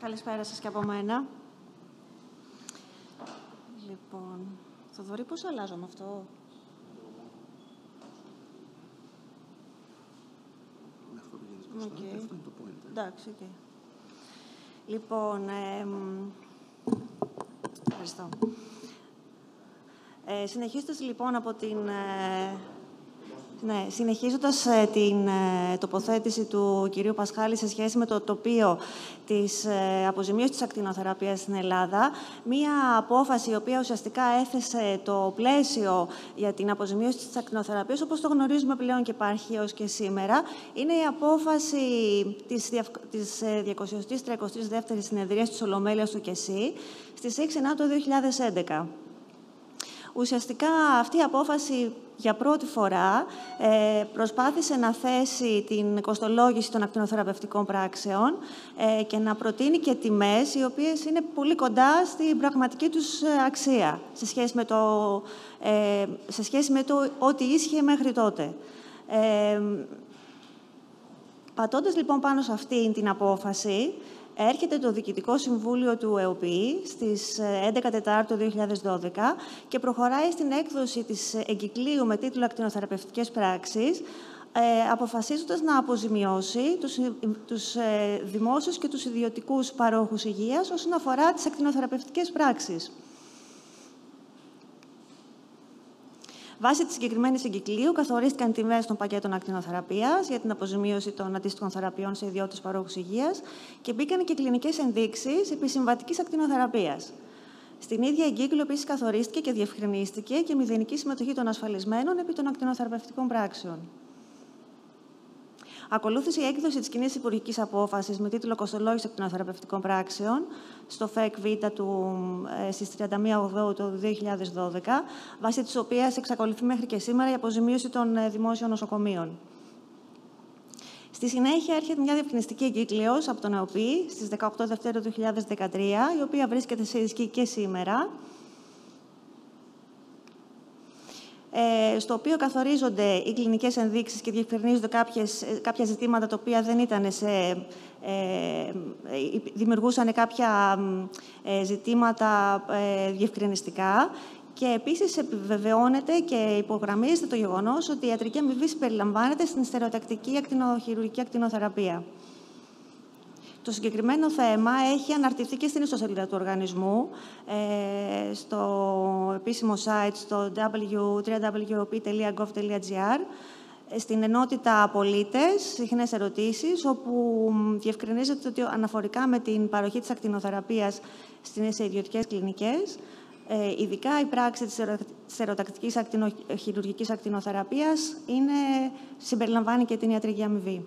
Καλησπέρα σας και από μένα. Λοιπόν, Θοδωρή, πώς αλλάζω με αυτό? Okay. Αυτό είναι το point. Εντάξει, okay. Λοιπόν, ευχαριστώ. Συνεχίζοντας λοιπόν από την... συνεχίζοντας την τοποθέτηση του κυρίου Πασχάλη σε σχέση με το τοπίο της αποζημίωσης της ακτινοθεραπείας στην Ελλάδα, μία απόφαση η οποία ουσιαστικά έθεσε το πλαίσιο για την αποζημίωση της ακτινοθεραπείας, όπως το γνωρίζουμε πλέον και υπάρχει έως και σήμερα, είναι η απόφαση της 232ης συνεδρίας της Ολομέλειας του ΚΕΣΥ στις 6 Σεπτεμβρίου του 2011. Ουσιαστικά αυτή η απόφαση για πρώτη φορά προσπάθησε να θέσει την κοστολόγηση των ακτινοθεραπευτικών πράξεων και να προτείνει και τιμές οι οποίες είναι πολύ κοντά στην πραγματική τους αξία σε σχέση με το ό,τι ίσχυε μέχρι τότε. Πατώντας λοιπόν πάνω σε αυτή την απόφαση, έρχεται το Διοικητικό Συμβούλιο του ΕΟΠΗ στις 11 Τετάρτου 2012 και προχωράει στην έκδοση της εγκυκλίου με τίτλο «Ακτινοθεραπευτικές πράξεις», αποφασίζοντας να αποζημιώσει τους δημόσιους και τους ιδιωτικούς παρόχους υγείας όσον αφορά τις ακτινοθεραπευτικές πράξεις. Βάσει της συγκεκριμένης εγκυκλίου, καθορίστηκαν τιμές των πακέτων ακτινοθεραπείας για την αποζημίωση των αντίστοιχων θεραπείων σε ιδιώτες παρόχους υγείας και μπήκαν και κλινικές ενδείξεις επισυμβατικής ακτινοθεραπείας. Στην ίδια εγκύκλιο, επίσης, καθορίστηκε και διευκρινίστηκε και μηδενική συμμετοχή των ασφαλισμένων επί των ακτινοθεραπευτικών πράξεων. Ακολούθησε η έκδοση της κοινής υπουργικής απόφασης με τίτλο «Κοστολόγηση ακτινοθεραπευτικών πράξεων» στο ΦΕΚ Β στις 31 Αυγούστου του 2012, βάσει της οποίας εξακολουθεί μέχρι και σήμερα η αποζημίωση των δημόσιων νοσοκομείων. Στη συνέχεια έρχεται μια διευκρινιστική εγκύκλειος από τον ΕΟΠΗ στις 18 Δευτέρου 2013, η οποία βρίσκεται σε ισχύ και σήμερα, στο οποίο καθορίζονται οι κλινικές ενδείξεις και διευκρινίζονται κάποια ζητήματα τα οποία δεν ήταν δημιουργούσαν κάποια ζητήματα διευκρινιστικά. Και επίσης επιβεβαιώνεται και υπογραμμίζεται το γεγονός ότι η ιατρική αμοιβή συμπεριλαμβάνεται στην στερεοτακτική ακτινοχειρουργική ακτινοθεραπεία. Το συγκεκριμένο θέμα έχει αναρτηθεί και στην ιστοσελίδα του οργανισμού, στο επίσημο site, στο www.op.gov.gr, στην ενότητα πολίτες, συχνές ερωτήσεις, όπου διευκρινίζεται ότι αναφορικά με την παροχή της ακτινοθεραπείας στις ιδιωτικές κλινικές, ειδικά η πράξη της στερεοτακτικής ακτινοχειρουργικής ακτινοθεραπείας συμπεριλαμβάνει και την ιατρική αμοιβή.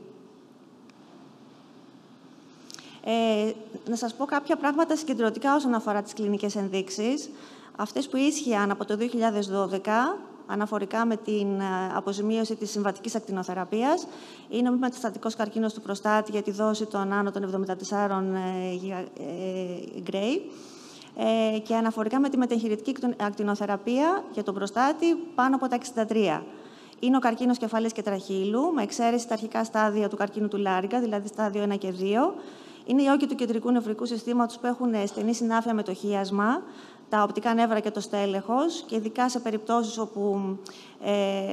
Να σας πω κάποια πράγματα συγκεντρωτικά όσον αφορά τις κλινικές ενδείξεις. Αυτές που ίσχυαν από το 2012, αναφορικά με την αποζημίωση της συμβατικής ακτινοθεραπείας, είναι ο μη μεταστατικός καρκίνος του προστάτη για τη δόση των άνω των 74 Gray και αναφορικά με τη μετεγχειρητική ακτινοθεραπεία για τον προστάτη πάνω από τα 63. Είναι ο καρκίνος κεφαλής και τραχύλου, με εξαίρεση τα αρχικά στάδια του καρκίνου του Λάριγκα, δηλαδή στάδιο 1 και 2. Είναι οι όγκοι του κεντρικού νευρικού συστήματος που έχουν στενή συνάφεια με το χίασμα, τα οπτικά νεύρα και το στέλεχος, και ειδικά σε περιπτώσεις όπου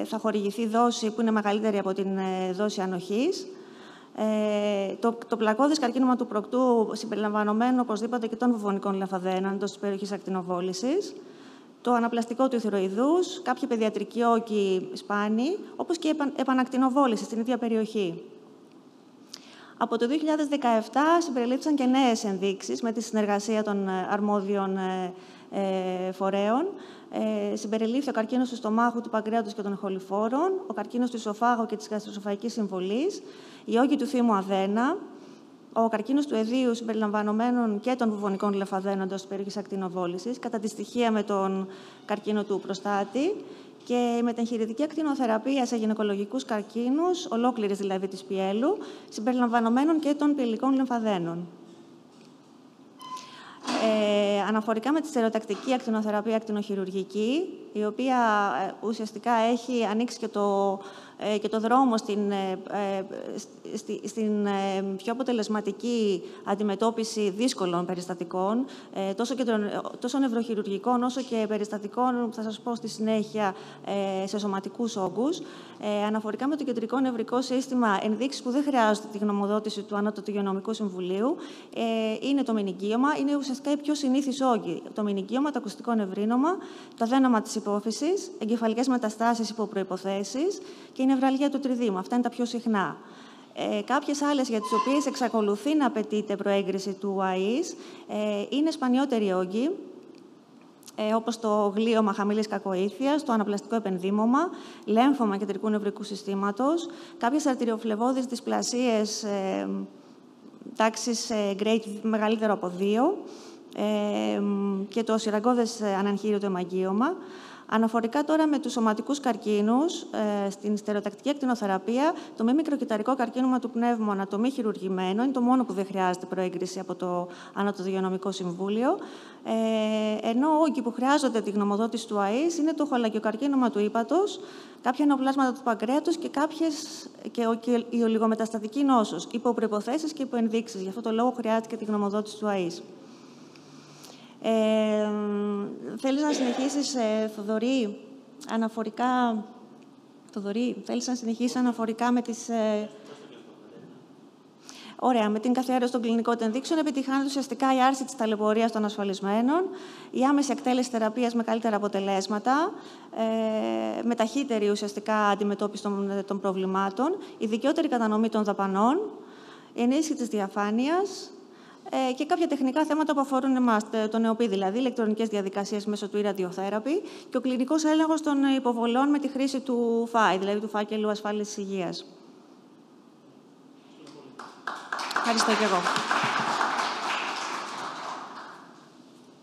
θα χορηγηθεί δόση που είναι μεγαλύτερη από την δόση ανοχής. Το πλακώδες καρκίνωμα του προκτού, συμπεριλαμβανομένου οπωσδήποτε και των βουβονικών λυμφαδένων εντός της περιοχής ακτινοβόλησης. Το αναπλαστικό του ηθροειδούς, κάποιοι παιδιατρικοί όγκοι σπάνιοι, όπως και επανακτινοβόληση στην ίδια περιοχή. Από το 2017 συμπεριλήφθησαν και νέες ενδείξεις με τη συνεργασία των αρμόδιων φορέων. Συμπεριλήφθη ο καρκίνος του στομάχου, του παγκρέατος και των εχοληφόρων, ο καρκίνος του ισοφάγου και της γαστροσοφαγικής συμβολής, οι όγκοι του θύμου αδένα, ο καρκίνος του εδείου συμπεριλαμβανομένων και των βουβονικών λυμφαδένων εντός της περιοχής ακτινοβόλησης, κατά τη στοιχεία με τον καρκίνο του προστάτη, και η μετεγχειρητική ακτινοθεραπεία σε γυναικολογικούς καρκίνους, ολόκληρης δηλαδή της πιέλου, συμπεριλαμβανομένων και των πυελικών λυμφαδένων. Αναφορικά με τη στερεοτακτική ακτινοθεραπεία ακτινοχειρουργική, η οποία ουσιαστικά έχει ανοίξει και το και το δρόμο στην πιο αποτελεσματική αντιμετώπιση δύσκολων περιστατικών, τόσο νευροχειρουργικών όσο και περιστατικών, θα σας πω στη συνέχεια, σε σωματικούς όγκους. Αναφορικά με το κεντρικό νευρικό σύστημα, ενδείξεις που δεν χρειάζονται τη γνωμοδότηση του Ανώτατου Υγειονομικού Συμβουλίου είναι το μηνυγκίωμα, είναι ουσιαστικά οι πιο συνήθεις όγκοι. Το μηνυγκίωμα, το ακουστικό νευρίνομα, το αδέναμα της υπόφυσης, εγκεφαλικές μεταστάσεις υπό προϋποθέσεις και η νευραλγία του τριδήμου. Αυτά είναι τα πιο συχνά. Κάποιες άλλες για τις οποίες εξακολουθεί να απαιτείται προέγκριση του ΑΗΣ είναι σπανιότεροι όγκοι, όπως το γλίωμα χαμηλής κακοήθειας, το αναπλαστικό επενδύμωμα, λέμφωμα κεντρικού νευρικού συστήματος, κάποιες αρτηριοφλεβώδεις δυσπλασίες τάξης grade μεγαλύτερο από 2 και το σειραγγώδες αναγχείρητο αιμαγγείωμα. Αναφορικά τώρα με τους σωματικούς καρκίνους, στην στερεοτακτική ακτινοθεραπεία, το μη μικροκυταρικό καρκίνωμα του πνεύμονα, το μη χειρουργημένο, είναι το μόνο που δεν χρειάζεται προέγκριση από το Ανώτατο Υγειονομικό Συμβούλιο. Ενώ όγκοι που χρειάζονται τη γνωμοδότηση του ΑΗΣ είναι το χολακιοκαρκίνωμα του ύπατος, κάποια νεοπλάσματα του παγκρέατος και η ολιγομεταστατική νόσος, υπό προϋποθέσεις και υπό ενδείξεις. Γι' αυτό το λόγο χρειάζεται και τη γνωμοδότηση του ΑΗΣ. Θέλεις να συνεχίσεις, Θοδωρή, αναφορικά... Θοδωρή, θέλεις να συνεχίσεις αναφορικά με τις... Ωραία. Με την καθιέρωση των κλινικών ενδείξεων επιτυχάνεται ουσιαστικά η άρση της ταλαιπωρίας των ασφαλισμένων, η άμεση εκτέλεση θεραπείας με καλύτερα αποτελέσματα, με ταχύτερη ουσιαστικά αντιμετώπιση των προβλημάτων, η δικαιότερη κατανομή των δαπανών, η ενίσχυση της διαφάνειας, και κάποια τεχνικά θέματα που αφορούν εμάς, το ΝΕΟΠΗ, δηλαδή ηλεκτρονικές διαδικασίες μέσω του e-radiotherapy και ο κλινικός έλεγχος των υποβολών με τη χρήση του ΦΑΙ, δηλαδή του Φάκελου Ασφάλισης Υγείας. Ευχαριστώ και εγώ.